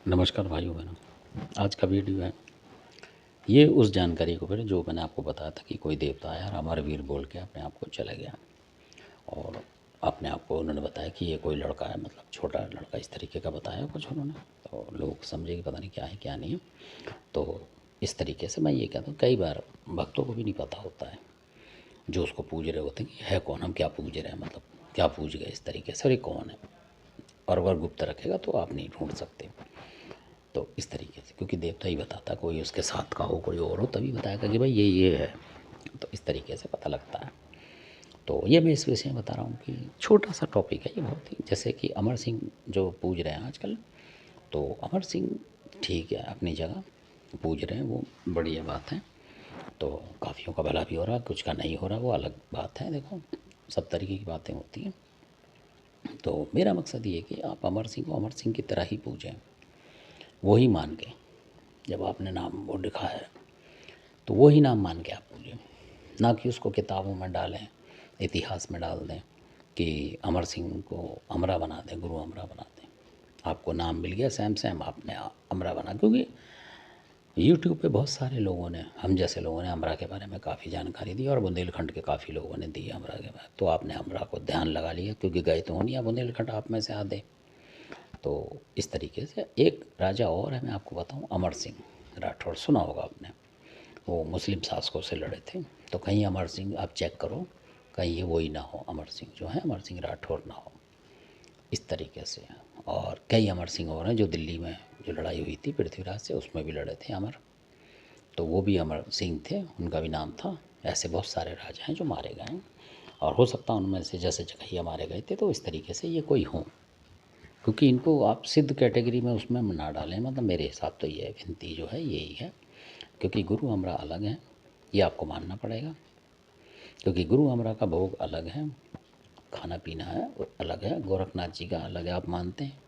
नमस्कार भाइयों बहनों। आज का वीडियो है ये उस जानकारी को फिर जो मैंने आपको बताया था कि कोई देवता आया और अमरवीर बोल के अपने आप को चला गया। और अपने आप को उन्होंने बताया कि ये कोई लड़का है, मतलब छोटा लड़का, इस तरीके का बताया कुछ उन्होंने। तो लोग समझे कि पता नहीं क्या है क्या नहीं है। तो इस तरीके से मैं ये कहता हूँ, कई बार भक्तों को भी नहीं पता होता है, जो उसको पूज रहे होते हैं कि है कौन, हम क्या पूज रहे हैं, मतलब क्या पूज गए इस तरीके से, और ये कौन है। और अगर गुप्त रखेगा तो आप नहीं ढूंढ सकते। तो इस तरीके से, क्योंकि देवता ही बताता, कोई उसके साथ का हो, कोई और हो, तभी बताएगा कि भाई ये है। तो इस तरीके से पता लगता है। तो ये मैं इस विषय में बता रहा हूँ कि छोटा सा टॉपिक है ये, बहुत ही, जैसे कि अमर सिंह जो पूज रहे हैं आजकल। तो अमर सिंह ठीक है, अपनी जगह पूज रहे हैं, वो बढ़िया बात है। तो काफ़ियों का भला भी हो रहा है, कुछ का नहीं हो रहा, वो अलग बात है। देखो, सब तरीके की बातें होती हैं। तो मेरा मकसद ये है कि आप अमर सिंह को अमर सिंह की तरह ही पूजें, वही मान के। जब आपने नाम वो लिखा है तो वही नाम मान के आप पूजें, ना कि उसको किताबों में डालें, इतिहास में डाल दें कि अमर सिंह को अमरा बना दें, गुरु अमरा बना दें। आपको नाम मिल गया सैम सैम, आपने अमरा बना, क्योंकि यूट्यूब पे बहुत सारे लोगों ने, हम जैसे लोगों ने अमरा के बारे में काफ़ी जानकारी दी, और बुंदेलखंड के काफ़ी लोगों ने दी अमरा के बारे में। तो आपने अमरा को ध्यान लगा लिया, क्योंकि गए तो हो नहीं आप बुंदेलखंड, आप में से आधे। तो इस तरीके से एक राजा और है, मैं आपको बताऊं, अमर सिंह राठौड़, सुना होगा आपने। वो मुस्लिम शासकों से लड़े थे। तो कहीं अमर सिंह आप चेक करो, कहीं ये वही ना हो, अमर सिंह जो है, अमर सिंह राठौर ना हो, इस तरीके से। और कई अमर सिंह और हैं, जो दिल्ली में जो लड़ाई हुई थी पृथ्वीराज से, उसमें भी लड़े थे अमर। तो वो भी अमर सिंह थे, उनका भी नाम था। ऐसे बहुत सारे राजा हैं जो मारे गए हैं, और हो सकता है उनमें से जैसे जगहिया मारे गए थे, तो इस तरीके से ये कोई हों, क्योंकि इनको आप सिद्ध कैटेगरी में उसमें ना डालें। मतलब मेरे हिसाब तो ये विनती जो है यही है, क्योंकि गुरु हमरा अलग हैं, ये आपको मानना पड़ेगा। क्योंकि गुरु हमरा का भोग अलग है, खाना पीना है वो अलग है, गोरखनाथ जी का अलग है, आप मानते हैं,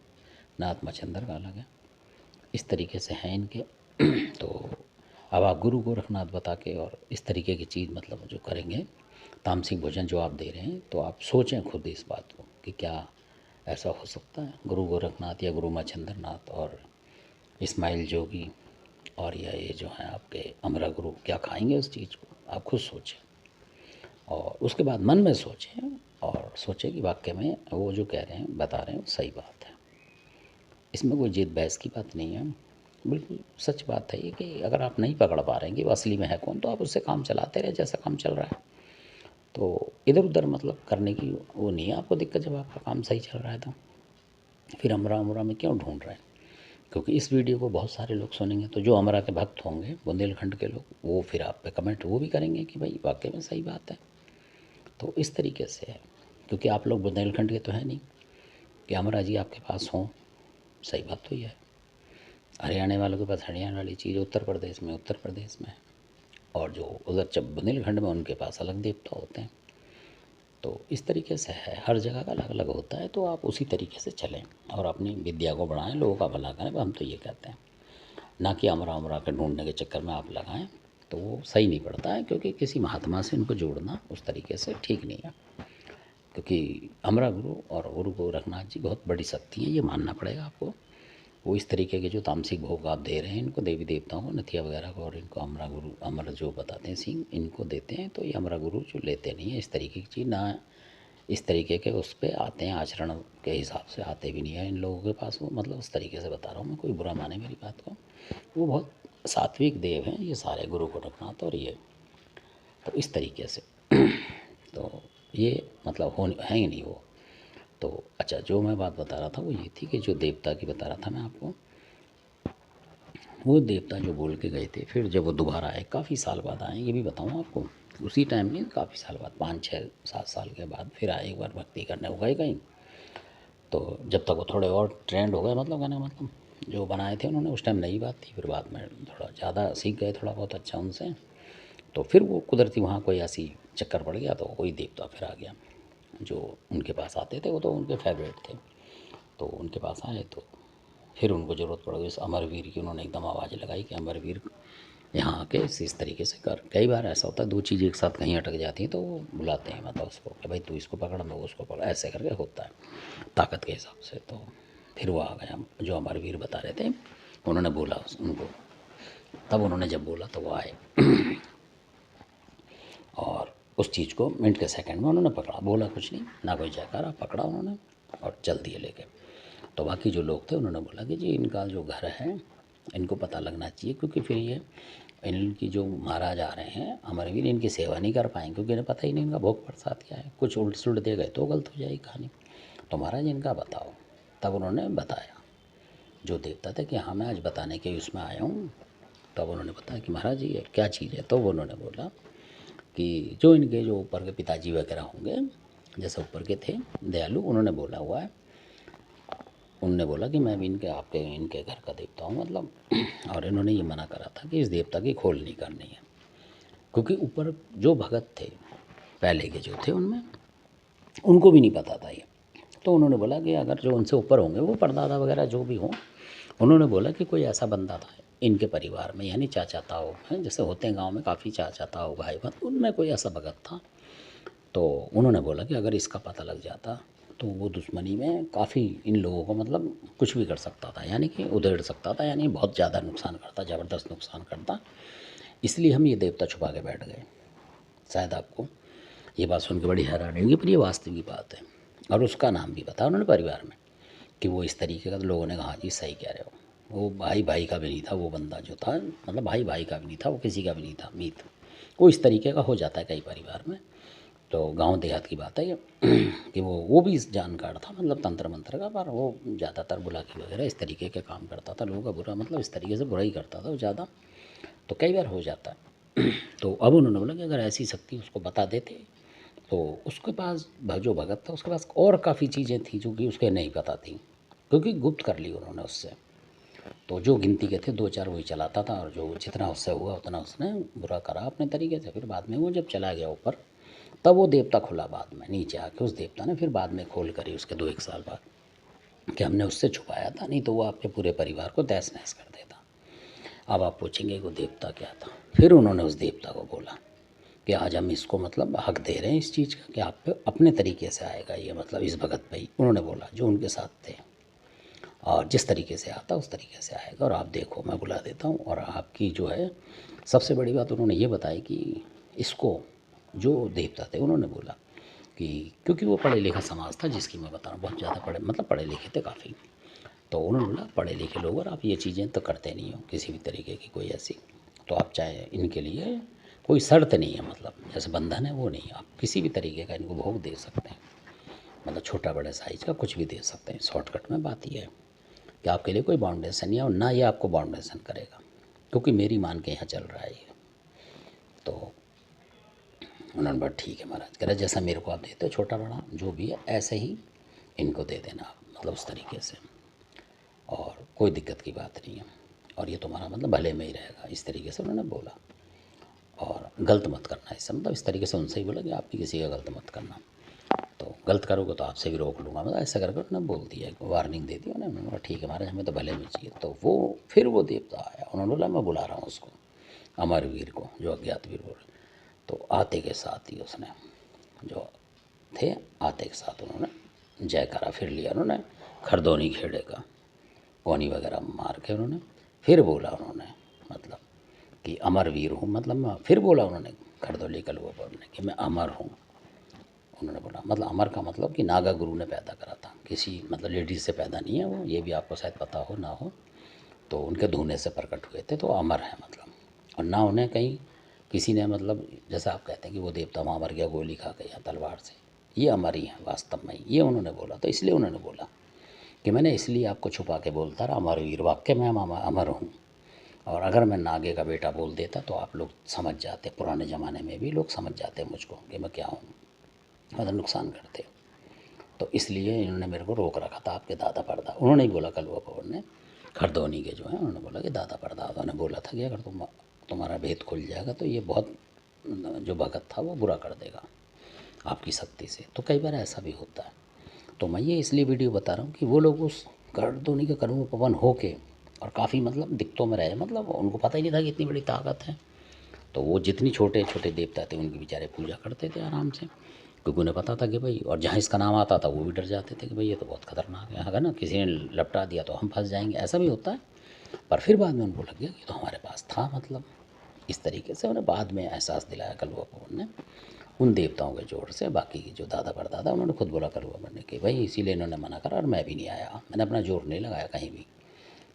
नाथ मचंदर का अलग है, इस तरीके से हैं इनके। तो अब आप गुरु गोरखनाथ बता के और इस तरीके की चीज़ मतलब जो करेंगे, तामसिक भोजन जो आप दे रहे हैं, तो आप सोचें खुद इस बात को कि क्या ऐसा हो सकता है। गुरु गोरखनाथ या गुरु मच्छिंद्र नाथ और इस्माइल जोगी और या ये जो हैं आपके अमरा गुरु क्या खाएंगे उस चीज़ को, आप खुद सोचें। और उसके बाद मन में सोचें, और सोचें कि वाकई में वो जो कह रहे हैं, बता रहे हैं, वो सही बात है। इसमें कोई जिद बहस की बात नहीं है, बिल्कुल सच बात है ये, कि अगर आप नहीं पकड़ पा रहे हैं कि वो असली में है कौन, तो आप उससे काम चलाते रहे जैसा काम चल रहा है। तो इधर उधर मतलब करने की वो नहीं है आपको दिक्कत, जब आपका काम सही चल रहा है तो फिर अमरा अमरा में क्यों ढूंढ रहे हैं। क्योंकि इस वीडियो को बहुत सारे लोग सुनेंगे, तो जो अमरा के भक्त होंगे बुंदेलखंड के लोग, वो फिर आप पे कमेंट वो भी करेंगे कि भाई वाकई में सही बात है। तो इस तरीके से है, क्योंकि आप लोग बुंदेलखंड के तो है नहीं कि अमरा जी आपके पास हों। सही बात तो ये है, हरियाणा वालों के पास हरियाणा वाली चीज़, उत्तर प्रदेश में उत्तर प्रदेश में, और जो उधर जब बुंदेलखंड में उनके पास अलग देवता होते हैं। तो इस तरीके से है, हर जगह का अलग अलग होता है। तो आप उसी तरीके से चलें और अपनी विद्या को बढ़ाएं, लोगों का भला करें, हम तो ये कहते हैं। ना कि अमरा अमरा के ढूंढने के चक्कर में आप लगाएं, तो वो सही नहीं पड़ता है, क्योंकि किसी महात्मा से इनको जोड़ना उस तरीके से ठीक नहीं है। क्योंकि अमरा गुरु और गुरु गोरखनाथ जी बहुत बड़ी शक्ति है, ये मानना पड़ेगा आपको। वो इस तरीके के जो तामसिक भोग आप दे रहे हैं इनको, देवी देवताओं को, नथिया वगैरह को, और इनको अमरा गुरु, अमर जो बताते हैं सिंह, इनको देते हैं, तो ये अमरा गुरु जो लेते नहीं है इस तरीके की चीज़, ना इस तरीके के उस पर आते हैं, आचरण के हिसाब से आते भी नहीं है इन लोगों के पास। वो मतलब उस तरीके से बता रहा हूँ मैं, कोई बुरा माने मेरी बात को। वो बहुत सात्विक देव हैं ये सारे, गुरु गोरखनाथ और ये। तो इस तरीके से तो ये मतलब हो है ही नहीं वो। तो अच्छा, जो मैं बात बता रहा था वो ये थी कि जो देवता की बता रहा था मैं आपको, वो देवता जो बोल के गए थे, फिर जब वो दोबारा आए, काफ़ी साल बाद आए, ये भी बताऊँ आपको, उसी टाइम नहीं, काफ़ी साल बाद, 5 6 7 साल के बाद फिर आए एक बार भक्ति करने, वो गए कहीं। तो जब तक वो थोड़े और ट्रेंड हो गए, मतलब कहने का मतलब, जो बनाए थे उन्होंने उस टाइम नई बात थी, फिर बाद में थोड़ा ज़्यादा सीख गए, थोड़ा बहुत अच्छा उनसे। तो फिर वो कुदरती वहाँ कोई ऐसी चक्कर पड़ गया, तो कोई देवता फिर आ गया जो उनके पास आते थे, वो तो उनके फेवरेट थे। तो उनके पास आए, तो फिर उनको ज़रूरत पड़ गई उस अमरवीर की, उन्होंने एकदम आवाज़ लगाई कि अमरवीर यहाँ आके इस तरीके से कर। कई बार ऐसा होता है, दो चीज़ एक साथ कहीं अटक जाती हैं, तो वो बुलाते हैं मतलब उसको कि भाई तू इसको पकड़, मैं उसको पकड़, ऐसे करके होता है ताकत के हिसाब से। तो फिर वो आ गया, जो अमरवीर बता रहे थे, उन्होंने बोला उनको। तब उन्होंने जब बोला तो वो आए और उस चीज़ को मिनट के सेकंड में उन्होंने पकड़ा, बोला कुछ नहीं, ना कोई जयकारा, पकड़ा उन्होंने और चल दिए लेके। तो बाकी जो लोग थे उन्होंने बोला कि जी इनका जो घर है इनको पता लगना चाहिए, क्योंकि फिर ये इनकी जो महाराज आ रहे हैं अमरवीर, इनकी सेवा नहीं कर पाएंगे, क्योंकि इन्हें पता ही नहीं इनका भोग प्रसाद क्या है, कुछ उल्ट सुलट दे गए तो गलत हो जाएगी कहानी। तो महाराज इनका बताओ। तब उन्होंने बताया जो देवता थे कि हाँ मैं आज बताने के उसमें आया हूँ। तब उन्होंने बताया कि महाराज ये क्या चीज़ है। तो उन्होंने बोला कि जो इनके जो ऊपर के पिताजी वगैरह होंगे, जैसे ऊपर के थे दयालु, उन्होंने बोला हुआ है, उनने बोला कि मैं भी इनके घर का देवता हूँ मतलब। और इन्होंने ये मना करा था कि इस देवता की खोल नहीं करनी है, क्योंकि ऊपर जो भगत थे पहले के जो थे उनमें उनको भी नहीं पता था ये। तो उन्होंने बोला कि अगर जो उनसे ऊपर होंगे वो परदादा वगैरह जो भी हों, उन्होंने बोला कि कोई ऐसा बंदा था इनके परिवार में, यानी चाचा ताऊ हैं, जैसे होते हैं गांव में काफ़ी चाचा ताऊ भाई बहन, उनमें कोई ऐसा भगत था। तो उन्होंने बोला कि अगर इसका पता लग जाता तो वो दुश्मनी में काफ़ी इन लोगों को मतलब कुछ भी कर सकता था, यानी कि उधेड़ सकता था, यानी बहुत ज़्यादा नुकसान करता, ज़बरदस्त नुकसान करता। इसलिए हम ये देवता छुपा के बैठ गए। शायद आपको ये बात सुन के बड़ी हैरानी होगी, पर ये वास्तविक बात है। और उसका नाम भी बताया उन्होंने परिवार में कि वो इस तरीके का। तो लोगों ने कहा जी सही कह रहे हो, वो भाई भाई का भी नहीं था वो बंदा जो था, मतलब भाई भाई का भी नहीं था वो, किसी का भी नहीं था मीत। वो इस तरीके का हो जाता है कई परिवार में। तो गांव देहात की बात है ये कि वो भी इस जानकार था, मतलब तंत्र मंत्र का, पर वो ज़्यादातर बुलाकी वगैरह इस तरीके के काम करता था, लोगों का बुरा मतलब इस तरीके से बुरा ही करता था वो ज़्यादा। तो कई बार हो जाता है। तो अब उन्होंने बोला कि अगर ऐसी शक्ति उसको बता देते तो उसके पास जो भगत था उसके पास और काफ़ी चीज़ें थी जो कि उसके नहीं पता थी, क्योंकि गुप्त कर ली उन्होंने उससे। तो जो गिनती के थे दो चार वही चलाता था, और जो जितना उससे हुआ उतना उसने बुरा करा अपने तरीके से। फिर बाद में वो जब चला गया ऊपर, तब वो देवता खुला बाद में नीचे आके, उस देवता ने फिर बाद में खोल करी उसके 2-1 साल बाद कि हमने उससे छुपाया था, नहीं तो वो आपके पूरे परिवार को तहस नहस कर देता। अब आप पूछेंगे वो देवता क्या था। फिर उन्होंने उस देवता को बोला कि आज हम इसको मतलब हक दे रहे हैं इस चीज़ का कि आप पे अपने तरीके से आएगा ये, मतलब इस भगत पे ही। उन्होंने बोला जो उनके साथ थे, और जिस तरीके से आता उस तरीके से आएगा, और आप देखो मैं बुला देता हूँ। और आपकी जो है सबसे बड़ी बात उन्होंने ये बताई कि इसको जो देवता थे उन्होंने बोला कि क्योंकि वो पढ़े लिखा समाज था जिसकी मैं बता रहा हूँ, बहुत ज़्यादा पढ़े मतलब पढ़े लिखे थे काफ़ी। तो उन्होंने बोला पढ़े लिखे लोग और आप ये चीज़ें तो करते नहीं हो किसी भी तरीके की कोई ऐसी, तो आप चाहे इनके लिए कोई शर्त नहीं है, मतलब जैसे बंधन है वो नहीं, आप किसी भी तरीके का इनको भोग दे सकते हैं, मतलब छोटा बड़े साइज का कुछ भी दे सकते हैं। शॉर्टकट में बात ये है कि आपके लिए कोई बाउंडेशन नहीं है, और ना ये आपको बाउंडेशन करेगा, क्योंकि मेरी मान के यहाँ चल रहा है ये। तो उन्होंने बोला ठीक है महाराज, कह रहे जैसा मेरे को आप देते हो छोटा बड़ा जो भी है ऐसे ही इनको दे देना आप, मतलब उस तरीके से, और कोई दिक्कत की बात नहीं है, और ये तुम्हारा मतलब भले में ही रहेगा, इस तरीके से उन्होंने बोला। और गलत मत करना इससे, मतलब इस तरीके से उनसे ही बोला कि आप भी किसी का गलत मत करना, तो गलत करोगे तो आपसे भी रोक लूँगा, मतलब ऐसा करके उन्होंने बोल दिया, वार्निंग दे दी उन्होंने। बोला ठीक है महाराज हमें तो भले में चाहिए। तो वो फिर वो देवता आया, उन्होंने बोला मैं बुला रहा हूँ उसको अमरवीर को, जो अज्ञात वीर बोल। तो आते के साथ ही उसने जो थे, आते के साथ उन्होंने जयकारा फिर लिया उन्होंने, खरदोनी खेड़े का कोनी वगैरह मार के उन्होंने फिर बोला उन्होंने, मतलब कि अमर वीर हूँ, मतलब फिर बोला उन्होंने खरदोली कलवा बोलने कि मैं अमर हूँ। उन्होंने बोला मतलब अमर का मतलब कि नागा गुरु ने पैदा करा था, किसी मतलब लेडीज़ से पैदा नहीं है वो, ये भी आपको शायद पता हो ना हो, तो उनके धुने से प्रकट हुए थे, तो अमर है मतलब। और ना उन्हें कहीं किसी ने मतलब जैसा आप कहते हैं कि वो देवता वहाँ मर गया गोली खा के या तलवार से, ये अमर ही है वास्तव में, ये उन्होंने बोला। तो इसलिए उन्होंने बोला कि मैंने इसलिए आपको छुपा के बोलता रहा अमर वीर, वाक्य में अमर हूँ। और अगर मैं नागे का बेटा बोल देता तो आप लोग समझ जाते, पुराने ज़माने में भी लोग समझ जाते मुझको कि मैं क्या हूँ, मतलब नुकसान करते। तो इसलिए इन्होंने मेरे को रोक रखा था आपके दादा परदादा, उन्होंने ही बोला कलवा पवन ने, खरदोनी के जो हैं, उन्होंने बोला कि दादा परदादा ने बोला था कि अगर तुम्हारा भेद खुल जाएगा तो ये बहुत जो भगत था वो बुरा कर देगा आपकी शक्ति से। तो कई बार ऐसा भी होता है। तो मैं ये इसलिए वीडियो बता रहा हूँ कि वो लोग उस खरदोनी के कलवा पवन होके और काफ़ी मतलब दिक्कतों में रहे, मतलब उनको पता ही नहीं था कि इतनी बड़ी ताकत है। तो वो जितनी छोटे छोटे देवता थे उनकी बेचारे पूजा करते थे आराम से, क्योंकि उन्हें पता था कि भाई, और जहाँ इसका नाम आता था वो भी डर जाते थे कि भाई ये तो बहुत खतरनाक है, अगर ना किसी ने लपटा दिया तो हम फंस जाएंगे, ऐसा भी होता है। पर फिर बाद में उनको लग गया कि तो हमारे पास था, मतलब इस तरीके से उन्हें बाद में एहसास दिलाया कलुआ पवन ने उन देवताओं के जोर से। बाकी जो दादा परदादा उन्होंने खुद बोला कलुआ बनने के भाई, इसीलिए इन्होंने मना करा और मैं भी नहीं आया, मैंने अपना जोर नहीं लगाया कहीं भी,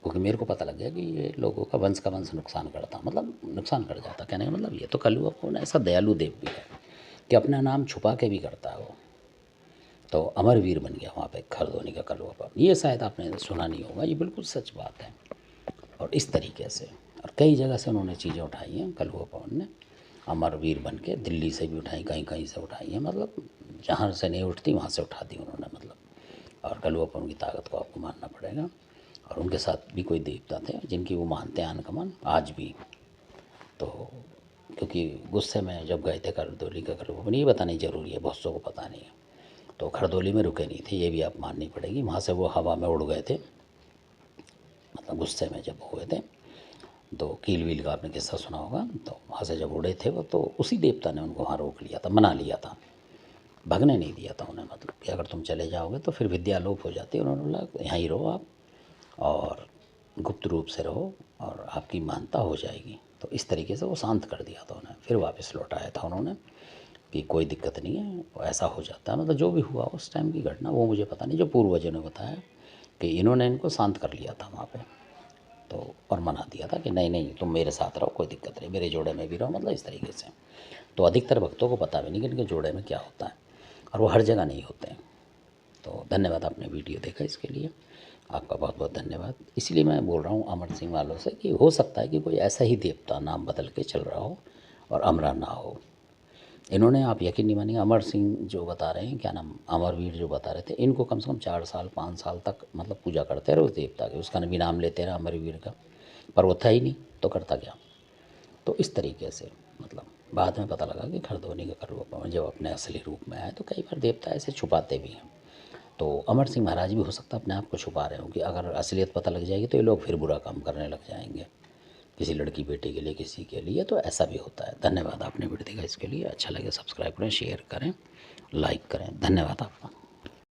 क्योंकि मेरे को पता लग गया कि ये लोगों का वंश नुकसान करता, मतलब नुकसान कर जाता। कहने का मतलब ये तो कलुआ पवन ऐसा दयालु देव भी है कि अपना नाम छुपा के भी करता है वो। तो अमरवीर बन गया वहाँ पे खरदोनी का कलुआ पवन, ये शायद आपने सुना नहीं होगा, ये बिल्कुल सच बात है। और इस तरीके से और कई जगह से उन्होंने चीज़ें उठाई हैं कलुआ पवन ने, अमरवीर बन के दिल्ली से भी उठाई, कहीं कहीं से उठाई हैं, मतलब जहाँ से नहीं उठती वहाँ से उठा दी उन्होंने, मतलब। और कलुआ पवन की ताकत को आपको मानना पड़ेगा। और उनके साथ भी कोई देवता थे जिनकी वो मानते हैं अनकमन आज भी। तो क्योंकि गुस्से में जब गए थे खरदोली का कलुआ पवन, ये बतानी ज़रूरी है, बहुत सौ को पता नहीं है, तो खरदोली में रुके नहीं थे, ये भी आप माननी पड़ेगी। वहाँ से वो हवा में उड़ गए थे, मतलब गुस्से में जब हुए थे। तो कील वील का आपने किस्सा सुना होगा, तो वहाँ से जब उड़े थे वो, तो उसी देवता ने उनको वहाँ रोक लिया था, मना लिया था, भगने नहीं दिया था उन्हें, मतलब कि अगर तुम चले जाओगे तो फिर विद्या लोप हो जाती है। उन्होंने बोला यहाँ ही रहो आप, और गुप्त रूप से रहो और आपकी मानता हो जाएगी। तो इस तरीके से वो शांत कर दिया था उन्हें, फिर वापस लौटाया था उन्होंने कि कोई दिक्कत नहीं है, वो ऐसा हो जाता है, मतलब जो भी हुआ उस टाइम की घटना वो मुझे पता नहीं, जो पूर्वजों ने बताया कि इन्होंने इनको शांत कर लिया था वहाँ पे। तो और मना दिया था कि नहीं नहीं तुम मेरे साथ रहो, कोई दिक्कत नहीं, मेरे जोड़े में भी रहो, मतलब इस तरीके से। तो अधिकतर भक्तों को पता भी नहीं कि इनके जोड़े में क्या होता है, और वो हर जगह नहीं होते हैं। तो धन्यवाद, आपने वीडियो देखा, इसके लिए आपका बहुत बहुत धन्यवाद। इसलिए मैं बोल रहा हूँ अमर सिंह वालों से कि हो सकता है कि कोई ऐसा ही देवता नाम बदल के चल रहा हो और अमरा ना हो। इन्होंने, आप यकीन नहीं मानेंगे, अमर सिंह जो बता रहे हैं, क्या नाम, अमरवीर जो बता रहे थे, इनको कम से कम 4 साल 5 साल तक मतलब पूजा करते रहे उस देवता की, उसका भी नाम लेते रहे अमरवीर का, पर वो था ही नहीं, तो करता क्या। तो इस तरीके से मतलब बाद में पता लगा कि खरदोनी का कलुआ पवन जब अपने असली रूप में आए, तो कई बार देवता ऐसे छुपाते भी हैं। तो अमर सिंह महाराज भी हो सकता है अपने आप को छुपा रहे हो कि अगर असलियत पता लग जाएगी तो ये लोग फिर बुरा काम करने लग जाएंगे, किसी लड़की बेटी के लिए, किसी के लिए, तो ऐसा भी होता है। धन्यवाद, आपने वीडियो देखा, इसके लिए अच्छा लगे सब्सक्राइब करें, शेयर करें, लाइक करें। धन्यवाद आपका।